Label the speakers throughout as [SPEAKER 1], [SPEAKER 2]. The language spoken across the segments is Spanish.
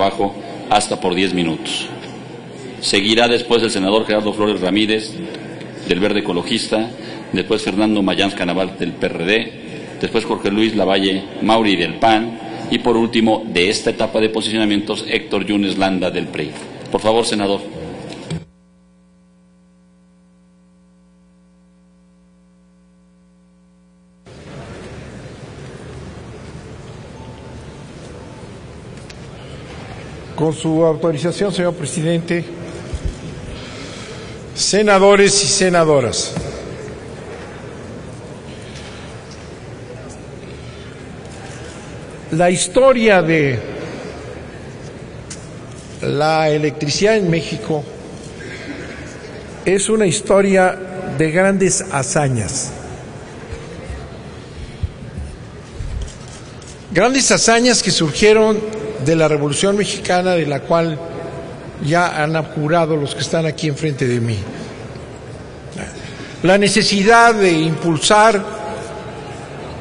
[SPEAKER 1] trabajo hasta por 10 minutos. Seguirá después el senador Gerardo Flores Ramírez, del Verde Ecologista, después Fernando Mayans Canaval, del PRD, después Jorge Luis Lavalle Mauri, del PAN, y por último, de esta etapa de posicionamientos, Héctor Yunes Landa, del PRI. Por favor, senador.
[SPEAKER 2] Con su autorización, señor presidente, senadores y senadoras, la historia de la electricidad en México es una historia de grandes hazañas. Grandes hazañas que surgieron de la Revolución Mexicana, de la cual ya han apurado los que están aquí enfrente de mí. La necesidad de impulsar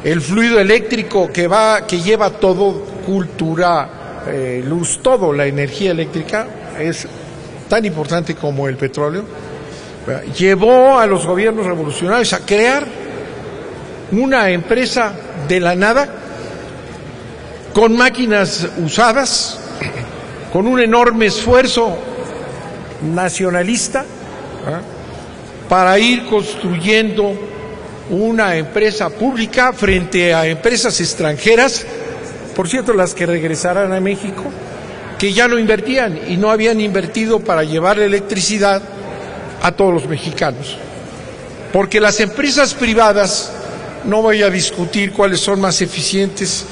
[SPEAKER 2] el fluido eléctrico que lleva todo, cultura, luz, todo, la energía eléctrica, es tan importante como el petróleo, llevó a los gobiernos revolucionarios a crear una empresa de la nada, con máquinas usadas, con un enorme esfuerzo nacionalista, para ir construyendo una empresa pública frente a empresas extranjeras, por cierto, las que regresarán a México, que ya no invertían y no habían invertido para llevar la electricidad a todos los mexicanos. Porque las empresas privadas, no voy a discutir cuáles son más eficientes,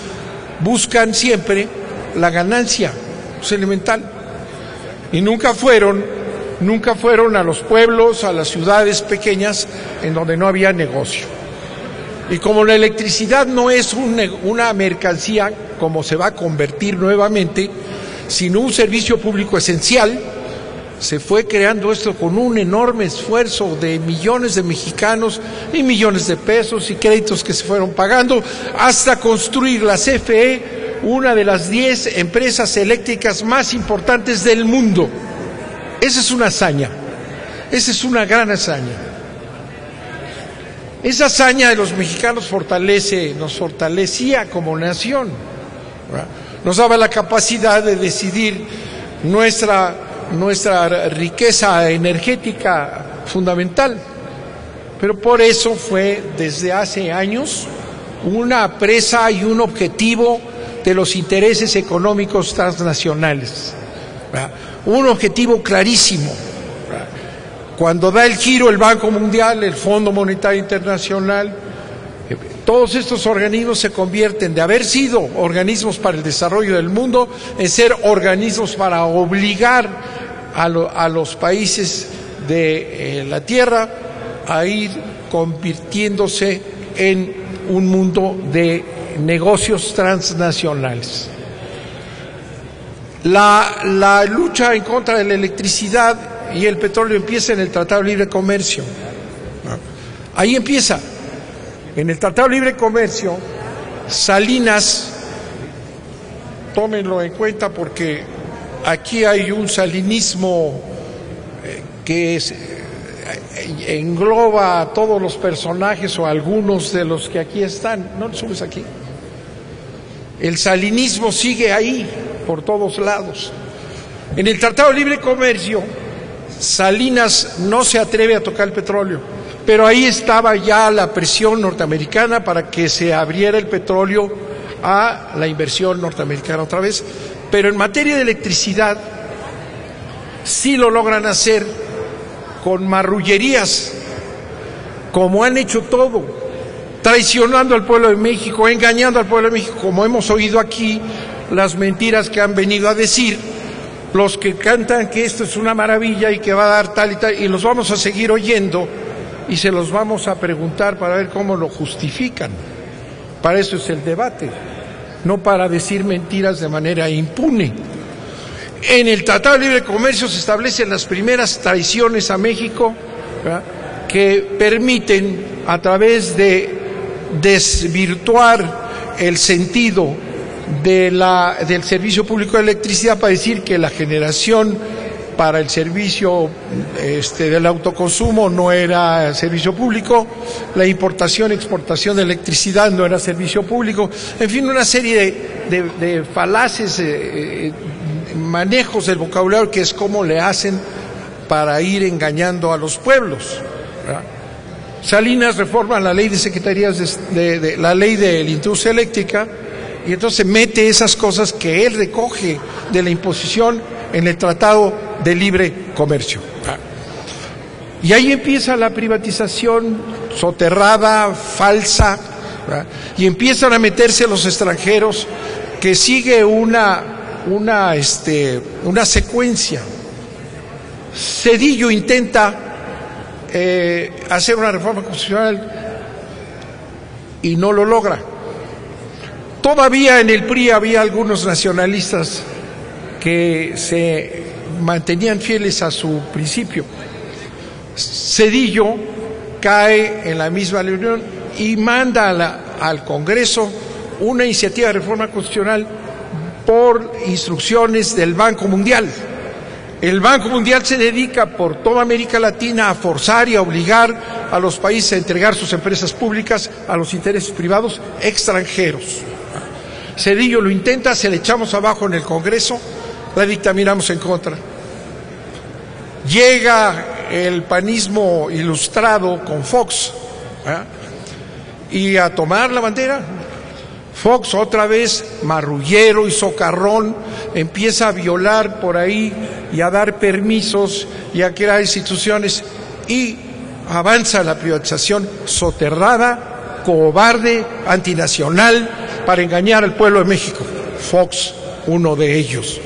[SPEAKER 2] buscan siempre la ganancia, es elemental, y nunca fueron a los pueblos, a las ciudades pequeñas en donde no había negocio. Y como la electricidad no es una mercancía, como se va a convertir nuevamente, sino un servicio público esencial, se fue creando esto con un enorme esfuerzo de millones de mexicanos y millones de pesos y créditos que se fueron pagando hasta construir la CFE, una de las 10 empresas eléctricas más importantes del mundo. Esa es una hazaña, esa es una gran hazaña. Esa hazaña de los mexicanos nos fortalecía como nación, ¿verdad? Nos daba la capacidad de decidir nuestra riqueza energética fundamental, pero por eso fue desde hace años una presa y un objetivo de los intereses económicos transnacionales, ¿verdad? Un objetivo clarísimo, ¿verdad? Cuando da el giro el Banco Mundial, el Fondo Monetario Internacional, todos estos organismos se convierten de haber sido organismos para el desarrollo del mundo en ser organismos para obligar a los países de la Tierra a ir convirtiéndose en un mundo de negocios transnacionales. La lucha en contra de la electricidad y el petróleo empieza en el Tratado de Libre Comercio. Ahí empieza. En el Tratado de Libre Comercio, Salinas, tómenlo en cuenta porque aquí hay un salinismo que engloba a todos los personajes o a algunos de los que aquí están. ¿No lo subes aquí? El salinismo sigue ahí, por todos lados. En el Tratado de Libre Comercio, Salinas no se atreve a tocar el petróleo. Pero ahí estaba ya la presión norteamericana para que se abriera el petróleo a la inversión norteamericana otra vez. Pero en materia de electricidad sí lo logran hacer con marrullerías, como han hecho todo, traicionando al pueblo de México, engañando al pueblo de México, como hemos oído aquí las mentiras que han venido a decir los que cantan que esto es una maravilla y que va a dar tal y tal, y los vamos a seguir oyendo. Y se los vamos a preguntar para ver cómo lo justifican. Para eso es el debate, no para decir mentiras de manera impune. En el Tratado de Libre Comercio se establecen las primeras traiciones a México, ¿verdad?, que permiten, a través de desvirtuar el sentido del Servicio Público de Electricidad para decir que la generación para el servicio del autoconsumo no era servicio público, la importación y exportación de electricidad no era servicio público, en fin, una serie de falaces manejos del vocabulario que es como le hacen para ir engañando a los pueblos, ¿verdad? Salinas reforma la ley de secretarías de la ley de la industria eléctrica y entonces mete esas cosas que él recoge de la imposición en el Tratado de Libre Comercio. Y ahí empieza la privatización soterrada, falsa, ¿verdad? Y empiezan a meterse los extranjeros, que sigue una secuencia. Zedillo intenta hacer una reforma constitucional y no lo logra. Todavía en el PRI había algunos nacionalistas que se mantenían fieles a su principio. Zedillo cae en la misma reunión y manda al Congreso una iniciativa de reforma constitucional por instrucciones del Banco Mundial. El Banco Mundial se dedica por toda América Latina a forzar y a obligar a los países a entregar sus empresas públicas a los intereses privados extranjeros. Zedillo lo intenta, se le echamos abajo en el Congreso, la dictaminamos en contra. Llega el panismo ilustrado con Fox, y a tomar la bandera. Fox otra vez, marrullero y socarrón, empieza a violar por ahí y a dar permisos y a crear instituciones y avanza la privatización soterrada, cobarde, antinacional, para engañar al pueblo de México. Fox, uno de ellos.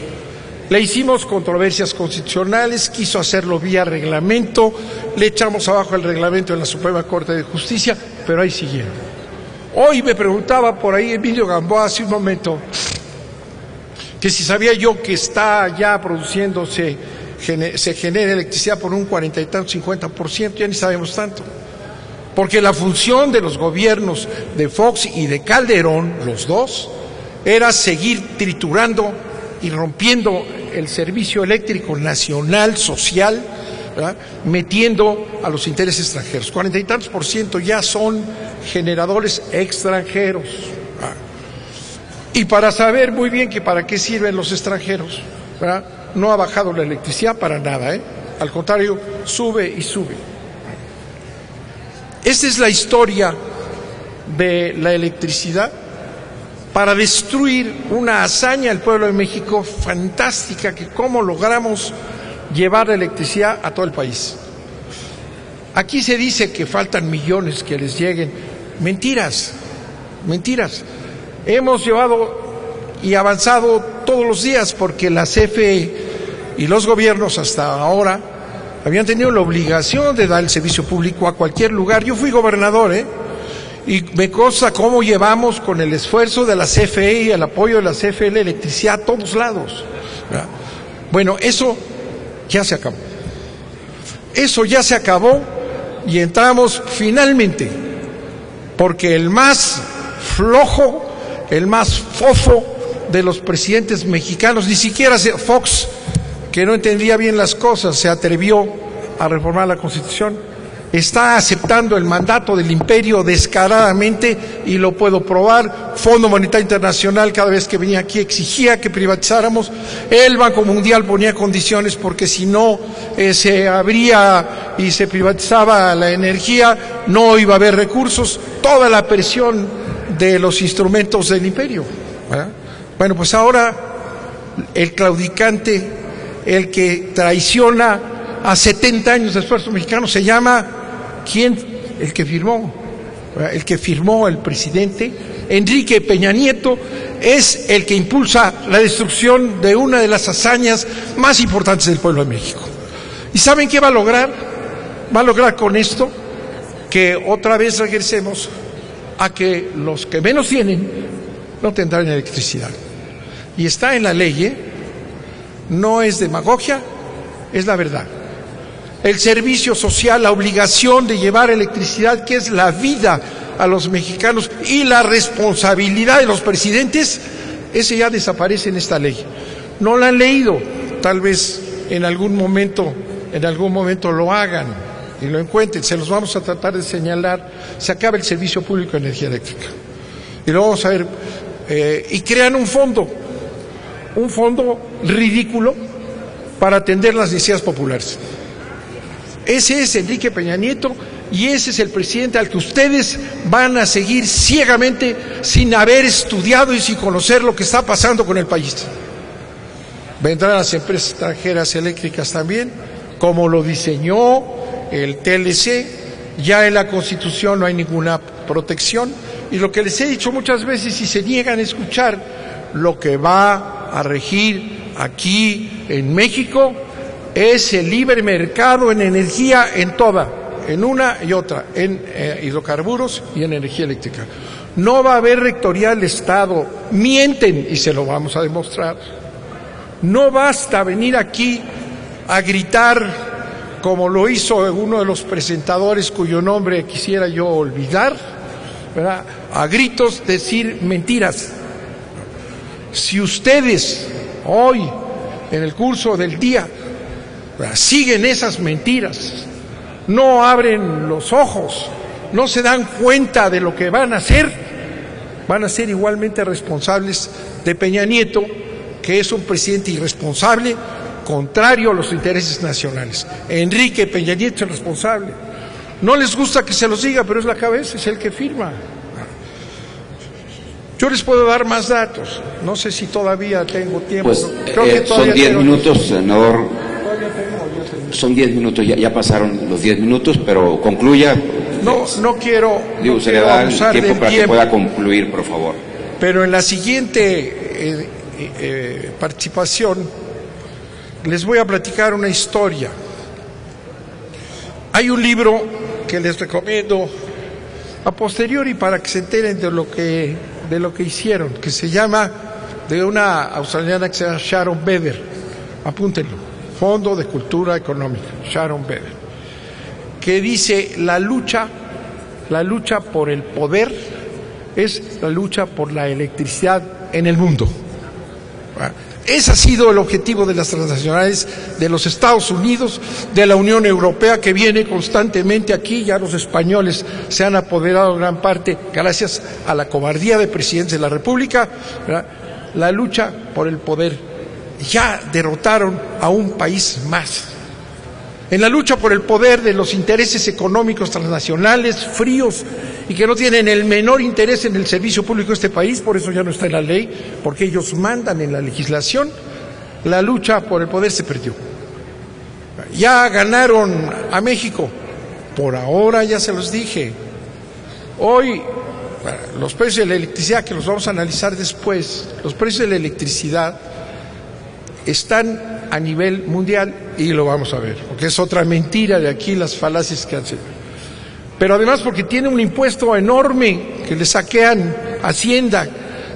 [SPEAKER 2] Le hicimos controversias constitucionales, quiso hacerlo vía reglamento, le echamos abajo el reglamento en la Suprema Corte de Justicia, pero ahí siguieron. Hoy me preguntaba por ahí Emilio Gamboa hace un momento que si sabía yo que está ya produciéndose, se genera electricidad por un 40 y tanto, 50%, ya ni sabemos tanto. Porque la función de los gobiernos de Fox y de Calderón, los dos, era seguir triturando y rompiendo el servicio eléctrico nacional, social, ¿verdad? Metiendo a los intereses extranjeros. 40 y tantos % ya son generadores extranjeros. ¿Verdad? Y para saber muy bien que para qué sirven los extranjeros, ¿verdad? No ha bajado la electricidad para nada, al contrario, sube y sube. Esta es la historia de la electricidad para destruir una hazaña del pueblo de México fantástica, que cómo logramos llevar la electricidad a todo el país. Aquí se dice que faltan millones que les lleguen. Mentiras, mentiras. Hemos llevado y avanzado todos los días porque la CFE y los gobiernos hasta ahora habían tenido la obligación de dar el servicio público a cualquier lugar. Yo fui gobernador, y me consta cómo llevamos con el esfuerzo de la CFE y el apoyo de la CFE la electricidad a todos lados, ¿verdad? Bueno, eso ya se acabó. Eso ya se acabó y entramos finalmente, porque el más flojo, el más fofo de los presidentes mexicanos, ni siquiera Fox, que no entendía bien las cosas, se atrevió a reformar la Constitución. Está aceptando el mandato del imperio descaradamente y lo puedo probar. Fondo Monetario Internacional cada vez que venía aquí exigía que privatizáramos. El Banco Mundial ponía condiciones porque si no se abría y se privatizaba la energía no iba a haber recursos. Toda la presión de los instrumentos del imperio, ¿verdad? Bueno, pues ahora el claudicante, el que traiciona a 70 años de esfuerzo mexicano, se llama, ¿quién? El que firmó, ¿verdad? El que firmó el presidente Enrique Peña Nieto, es el que impulsa la destrucción de una de las hazañas más importantes del pueblo de México. ¿Y saben qué va a lograr? Va a lograr con esto que otra vez regresemos a que los que menos tienen no tendrán electricidad. Y está en la ley, no es demagogia, es la verdad. El servicio social, la obligación de llevar electricidad, que es la vida a los mexicanos, y la responsabilidad de los presidentes Ese ya desaparece en esta ley. No la han leído, tal vez en algún momento lo hagan y lo encuentren. Se los vamos a tratar de señalar. Se acaba el servicio público de energía eléctrica. Y lo vamos a ver. Y crean un fondo ridículo para atender las necesidades populares. Ese es Enrique Peña Nieto y ese es el presidente al que ustedes van a seguir ciegamente sin haber estudiado y sin conocer lo que está pasando con el país. Vendrán las empresas extranjeras eléctricas también, como lo diseñó el TLC. Ya en la Constitución no hay ninguna protección. Y lo que les he dicho muchas veces, si se niegan a escuchar, lo que va a regir aquí en México es el libre mercado en energía en una y otra, en hidrocarburos y en energía eléctrica. No va a haber rectoría del Estado. Mienten y se lo vamos a demostrar. No basta venir aquí a gritar como lo hizo uno de los presentadores cuyo nombre quisiera yo olvidar, ¿verdad? A gritos decir mentiras. Si ustedes hoy, en el curso del día, siguen esas mentiras, no abren los ojos, no se dan cuenta de lo que van a ser igualmente responsables de Peña Nieto, que es un presidente irresponsable, contrario a los intereses nacionales. Enrique Peña Nieto es responsable. No les gusta que se los diga, pero es la cabeza, es el que firma. Yo les puedo dar más datos. No sé si todavía tengo tiempo.
[SPEAKER 3] Pues
[SPEAKER 2] creo que
[SPEAKER 3] son 10 minutos, senador. Son 10 minutos, ya pasaron los 10 minutos, pero concluya.
[SPEAKER 2] No quiero
[SPEAKER 3] se le da el
[SPEAKER 2] abusar
[SPEAKER 3] tiempo
[SPEAKER 2] del
[SPEAKER 3] para
[SPEAKER 2] tiempo,
[SPEAKER 3] que pueda concluir, por favor.
[SPEAKER 2] pero en la siguiente participación les voy a platicar una historia. Hay un libro que les recomiendo a posteriori para que se enteren de lo que hicieron, que se llama, de una australiana que se llama Sharon Beder. Apúntenlo, Fondo de Cultura Económica, Sharon Beder, que dice la lucha por el poder es la lucha por la electricidad en el mundo. Ese ha sido el objetivo de las transnacionales de los Estados Unidos, de la Unión Europea, que viene constantemente aquí. Ya los españoles se han apoderado en gran parte gracias a la cobardía de presidentes de la República, ¿verdad? La lucha por el poder. Ya derrotaron a un país más. En la lucha por el poder de los intereses económicos transnacionales, fríos, y que no tienen el menor interés en el servicio público de este país, por eso ya no está en la ley, porque ellos mandan en la legislación, la lucha por el poder se perdió. Ya ganaron a México, por ahora ya se los dije. Hoy, los precios de la electricidad, que los vamos a analizar después, los precios de la electricidad están a nivel mundial y lo vamos a ver, porque es otra mentira de aquí las falacias que hacen. Pero además porque tiene un impuesto enorme que le saquean Hacienda,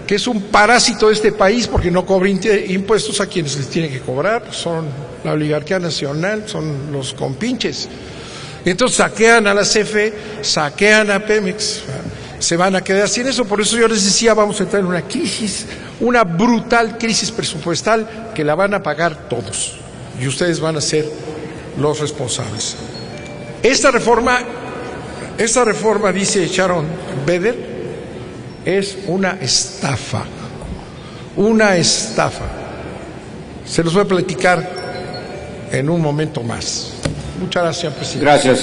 [SPEAKER 2] que es un parásito de este país porque no cobra impuestos a quienes les tiene que cobrar, son la oligarquía nacional, son los compinches. Entonces saquean a la CFE, saquean a Pemex, se van a quedar sin eso. Por eso yo les decía, vamos a entrar en una crisis, una brutal crisis presupuestal que la van a pagar todos y ustedes van a ser los responsables. Esta reforma, dice Sharon Beder, es una estafa. Se los voy a platicar en un momento más. Muchas gracias, señor presidente.
[SPEAKER 3] Gracias,